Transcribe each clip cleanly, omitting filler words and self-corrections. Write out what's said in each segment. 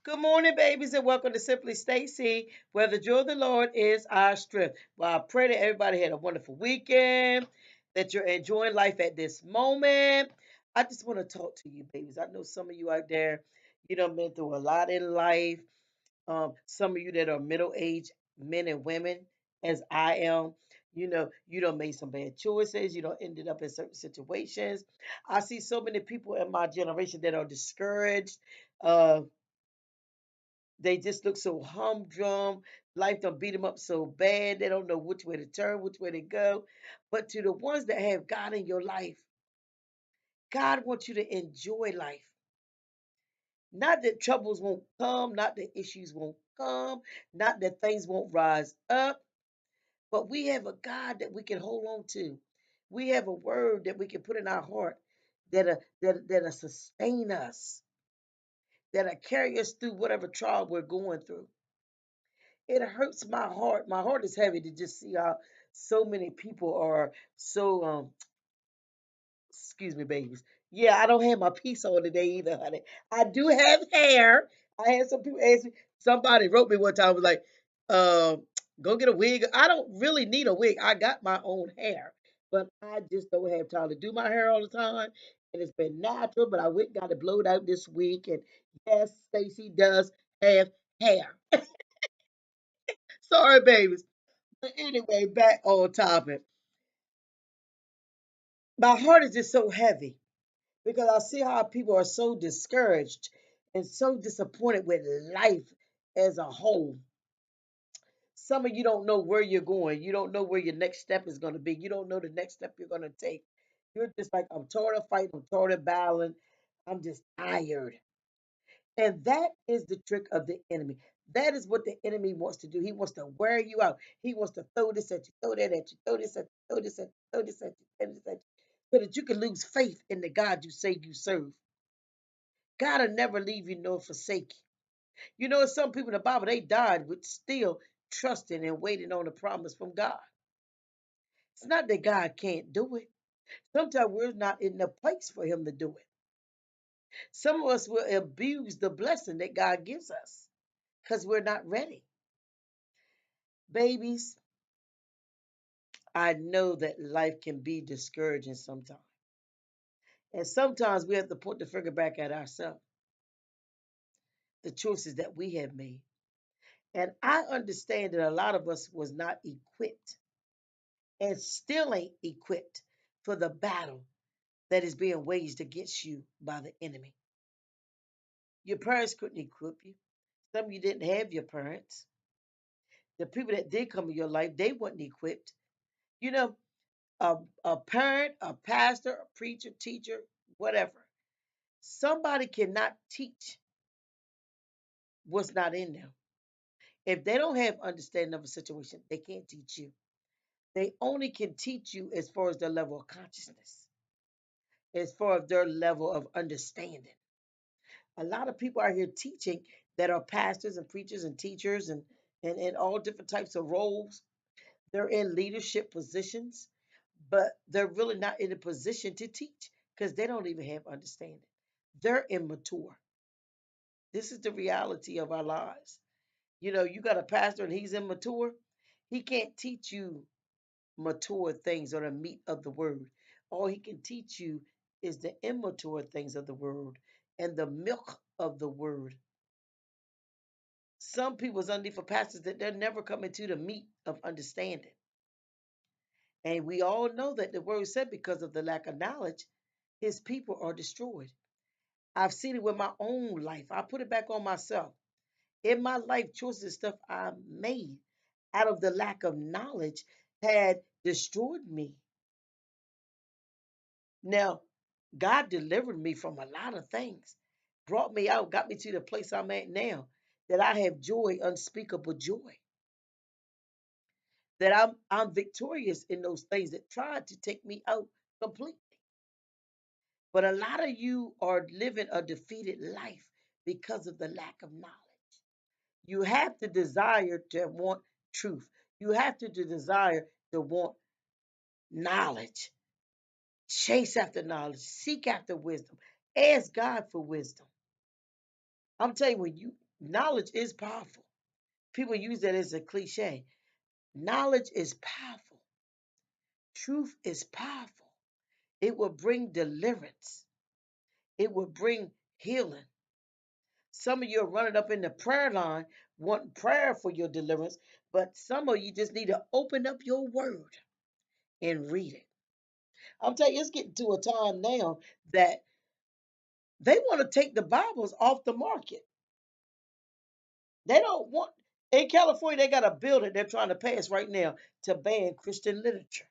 Good morning, babies, and welcome to Simply Stacy, where the joy of the Lord is our strength. Well, I pray that everybody had a wonderful weekend, that you're enjoying life at this moment. I just want to talk to you, babies. I know some of you out there, you done been through a lot in life. Some of you that are middle-aged men and women, as I am, you done made some bad choices. You done ended up in certain situations. I see so many people in my generation that are discouraged. Uh, they just look so humdrum. Life done beat them up so bad. They don't know which way to turn, which way to go. But to the ones that have God in your life, God wants you to enjoy life. Not that troubles won't come, not that issues won't come, not that things won't rise up, but we have a God that we can hold on to. We have a word that we can put in our heart that'll sustain us, that'll carry us through whatever trial we're going through. It hurts my heart. My heart is heavy to just see how so many people are so excuse me, babies. Yeah, I don't have my piece on today either, honey. I do have hair. I had some people ask me, somebody wrote me one time, was like, um, go get a wig. I don't really need a wig. I got my own hair. But I just don't have time to do my hair all the time. And it's been natural, but I went and got it blowed out this week. And yes, Stacy does have hair. Sorry, babies. But anyway, back on topic. My heart is just so heavy because I see how people are so discouraged and so disappointed with life as a whole. Some of you don't know where you're going. You don't know where your next step is going to be. You don't know the next step you're going to take. You're just like, I'm tired of fighting. I'm tired of battling. I'm just tired. And that is the trick of the enemy. That is what the enemy wants to do. He wants to wear you out. He wants to throw this at you, throw that at you, throw this at you, throw this at you, throw this at you, throw this at you, so that you can lose faith in the God you say you serve. God will never leave you nor forsake you. You know, some people in the Bible, they died with still trusting and waiting on a promise from God. It's not that God can't do it. Sometimes we're not in the place for him to do it. Some of us will abuse the blessing that God gives us because we're not ready. Babies, I know that life can be discouraging sometimes. And sometimes we have to point the finger back at ourselves, the choices that we have made. And I understand that a lot of us was not equipped and still ain't equipped for the battle that is being waged against you by the enemy. Your parents couldn't equip you. Some of you didn't have your parents. The people that did come in your life, they weren't equipped. You know, a parent, a pastor, a preacher, teacher, whatever. Somebody cannot teach what's not in them. If they don't have understanding of a situation, they can't teach you. They only can teach you as far as their level of consciousness, as far as their level of understanding. A lot of people are here teaching that are pastors and preachers and teachers and all different types of roles. They're in leadership positions, but they're really not in a position to teach because they don't even have understanding. They're immature. This is the reality of our lives. You know, you got a pastor and he's immature. He can't teach you mature things or the meat of the word. All he can teach you is the immature things of the word and the milk of the word. Some people's underneath for pastors that they're never coming to the meat of understanding. And we all know that the word said because of the lack of knowledge, his people are destroyed. I've seen it with my own life. I put it back on myself. In my life, choices and stuff I made out of the lack of knowledge had destroyed me. Now, God delivered me from a lot of things, brought me out, got me to the place I'm at now, that I have joy, unspeakable joy, that I'm victorious in those things that tried to take me out completely. But a lot of you are living a defeated life because of the lack of knowledge. You have to desire to want truth. You have to desire to want knowledge. Chase after knowledge. Seek after wisdom. Ask God for wisdom. I'm telling you, Knowledge is powerful. People use that as a cliche. Knowledge is powerful. Truth is powerful. It will bring deliverance. It will bring healing. Some of you are running up in the prayer line wanting prayer for your deliverance, but some of you just need to open up your word and read it. I'm telling you, it's getting to a time now that they want to take the Bibles off the market. They don't want, in California, they got a bill that they're trying to pass right now to ban Christian literature.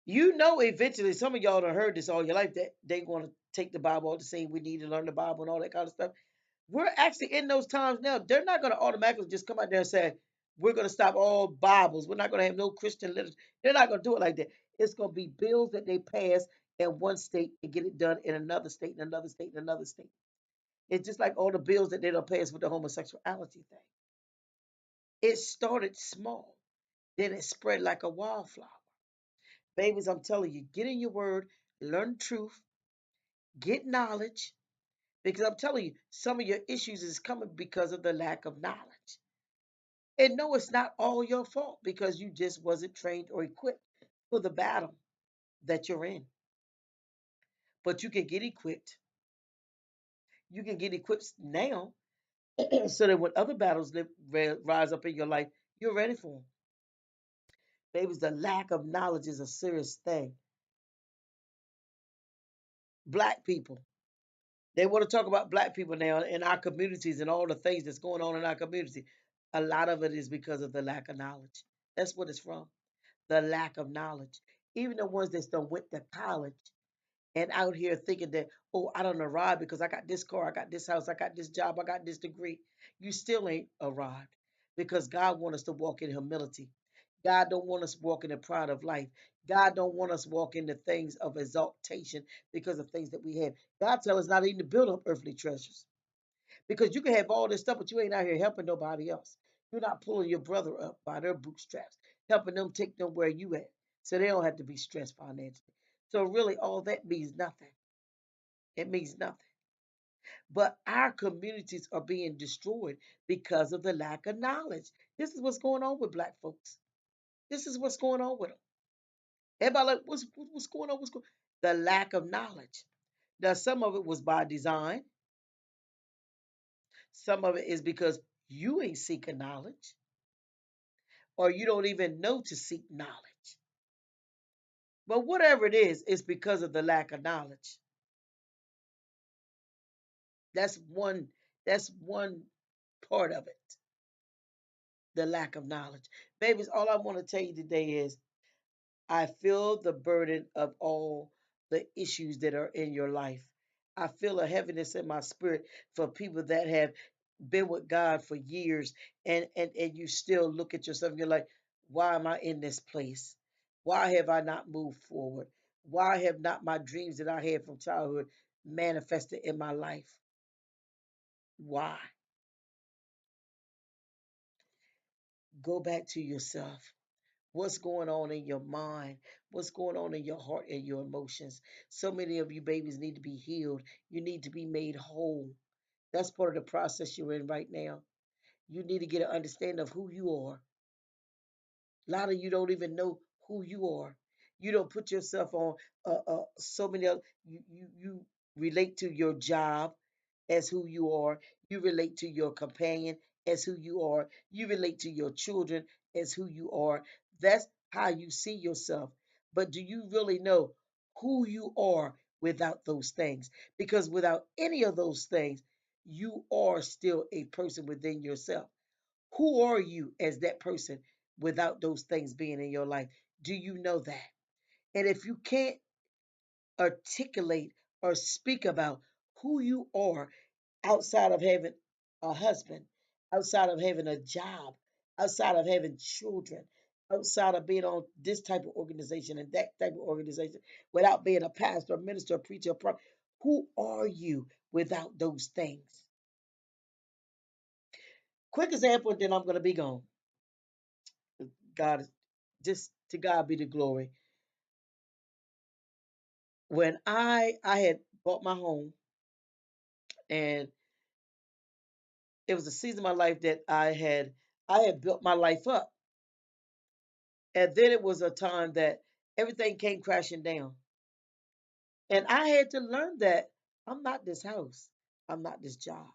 You know, eventually, some of y'all have heard this all your life that they want to take the Bible all the same. We need to learn the Bible and all that kind of stuff. We're actually in those times now. They're not going to automatically just come out there and say, we're going to stop all Bibles. We're not going to have no Christian literature. They're not going to do it like that. It's going to be bills that they pass in one state and get it done in another state, in another state, in another state. It's just like all the bills that they don't pass with the homosexuality thing. It started small, then it spread like a wildflower. Babies, I'm telling you, get in your word, learn truth, get knowledge, because I'm telling you, some of your issues is coming because of the lack of knowledge. And no, it's not all your fault because you just wasn't trained or equipped for the battle that you're in. But you can get equipped. You can get equipped now so that when other battles rise up in your life, you're ready for them. Babies, the lack of knowledge is a serious thing. Black people, they want to talk about black people now in our communities and all the things that's going on in our community. A lot of it is because of the lack of knowledge. That's what it's from. The lack of knowledge. Even the ones that don't went to college and out here thinking that, oh, I don't arrive because I got this car, I got this house, I got this job, I got this degree. You still ain't arrived because God wants us to walk in humility. God don't want us walking in pride of life. God don't want us walking the things of exaltation because of things that we have. God tell us not even to build up earthly treasures because you can have all this stuff, but you ain't out here helping nobody else. You're not pulling your brother up by their bootstraps, helping them take them where you at, so they don't have to be stressed financially. So really, all that means nothing. It means nothing. But our communities are being destroyed because of the lack of knowledge. This is what's going on with black folks. This is what's going on with them. Everybody like, what's going on? What's going? The lack of knowledge. Now, some of it was by design. Some of it is because you ain't seeking knowledge, or you don't even know to seek knowledge. But whatever it is, it's because of the lack of knowledge. That's one. That's one part of it. The lack of knowledge. Babies, all I want to tell you today is I feel the burden of all the issues that are in your life. I feel a heaviness in my spirit for people that have been with God for years and you still look at yourself and you're like, why am I in this place? Why have I not moved forward? Why have not my dreams that I had from childhood manifested in my life? Why? Go back to yourself. What's going on in your mind? What's going on in your heart and your emotions? So many of you babies need to be healed. You need to be made whole. That's part of the process you're in right now. You need to get an understanding of who you are. A lot of you don't even know who you are. You don't put yourself on so many other, you relate to your job as who you are. You relate to your companion as who you are. You relate to your children as who you are. That's how you see yourself. But do you really know who you are without those things? Because without any of those things, you are still a person within yourself. Who are you as that person without those things being in your life? Do you know that? And if you can't articulate or speak about who you are outside of having a husband, outside of having a job, outside of having children, outside of being on this type of organization and that type of organization, without being a pastor, a minister, a preacher, a prophet, who are you without those things? Quick example, and then I'm going to be gone. God, just to God be the glory. When I had bought my home and It was a season of my life that I had built my life up. And then it was a time that everything came crashing down. And I had to learn that I'm not this house. I'm not this job.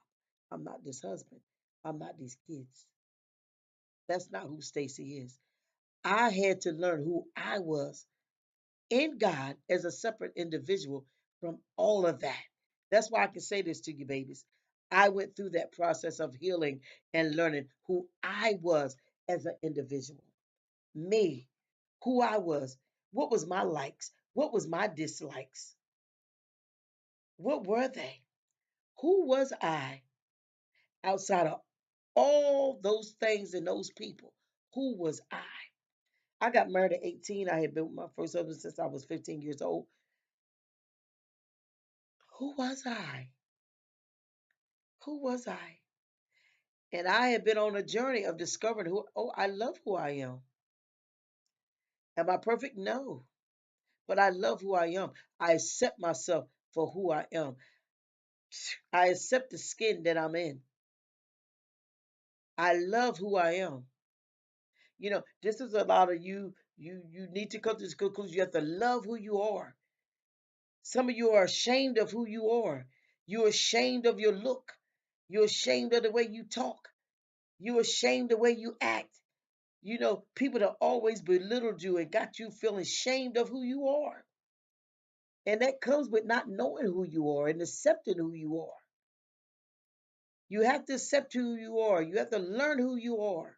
I'm not this husband. I'm not these kids. That's not who Stacy is. I had to learn who I was in God as a separate individual from all of that. That's why I can say this to you, babies. I went through that process of healing and learning who I was as an individual. Me, who I was, what was my likes, what was my dislikes, what were they? Who was I outside of all those things and those people? Who was I? I got married at 18. I had been with my first husband since I was 15 years old. Who was I? Who was I? And I had been on a journey of discovering I love who I am. Am I perfect? No. But I love who I am. I accept myself for who I am. I accept the skin that I'm in. I love who I am. This is a lot of you need to come to this conclusion. You have to love who you are. Some of you are ashamed of who you are. You're ashamed of your look. You're ashamed of the way you talk. You're ashamed of the way you act. People that always belittled you and got you feeling ashamed of who you are. And that comes with not knowing who you are and accepting who you are. You have to accept who you are. You have to learn who you are.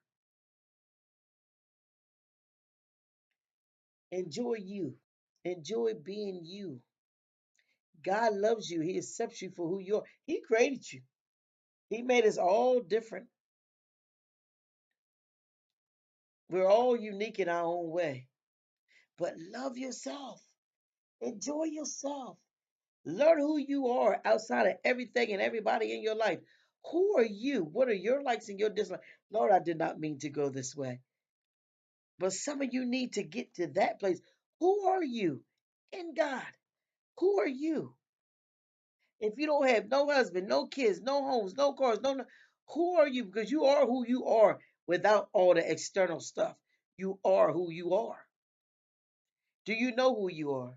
Enjoy you. Enjoy being you. God loves you. He accepts you for who you are. He created you. He made us all different. We're all unique in our own way. But love yourself. Enjoy yourself. Learn who you are outside of everything and everybody in your life. Who are you? What are your likes and your dislikes? Lord, I did not mean to go this way. But some of you need to get to that place. Who are you in God? Who are you? If you don't have no husband, no kids, no homes, no cars, who are you? Because you are who you are without all the external stuff. You are who you are. Do you know who you are?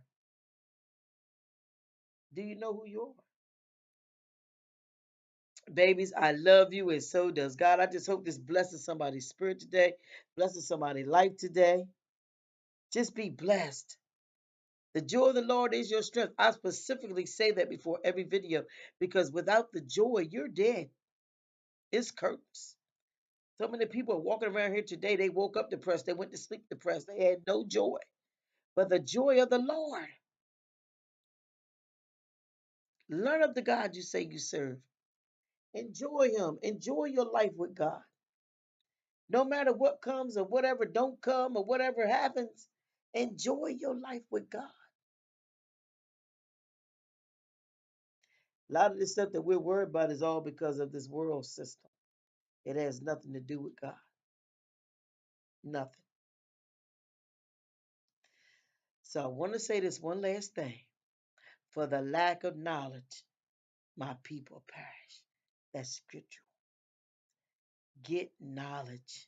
Do you know who you are? Babies, I love you, and so does God. I just hope this blesses somebody's spirit today, blesses somebody's life today. Just be blessed. The joy of the Lord is your strength. I specifically say that before every video because without the joy, you're dead. It's curtains. So many people are walking around here today. They woke up depressed. They went to sleep depressed. They had no joy. But the joy of the Lord. Learn of the God you say you serve. Enjoy Him. Enjoy your life with God. No matter what comes or whatever don't come or whatever happens, enjoy your life with God. A lot of this stuff that we're worried about is all because of this world system. It has nothing to do with God. Nothing. So I want to say this one last thing. For the lack of knowledge, my people perish. That's scriptural. Get knowledge.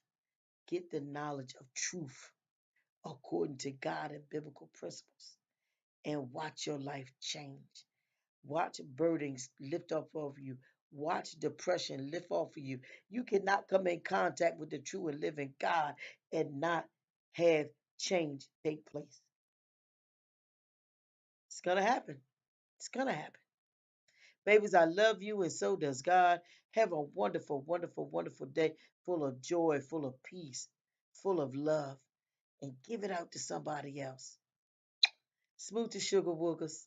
Get the knowledge of truth according to God and biblical principles. And watch your life change. Watch burdens lift off of you. Watch depression lift off of you. You cannot come in contact with the true and living God and not have change take place. It's going to happen. It's going to happen. Babies, I love you, and so does God. Have a wonderful, wonderful, wonderful day full of joy, full of peace, full of love, and give it out to somebody else. Smooth to sugar woogers.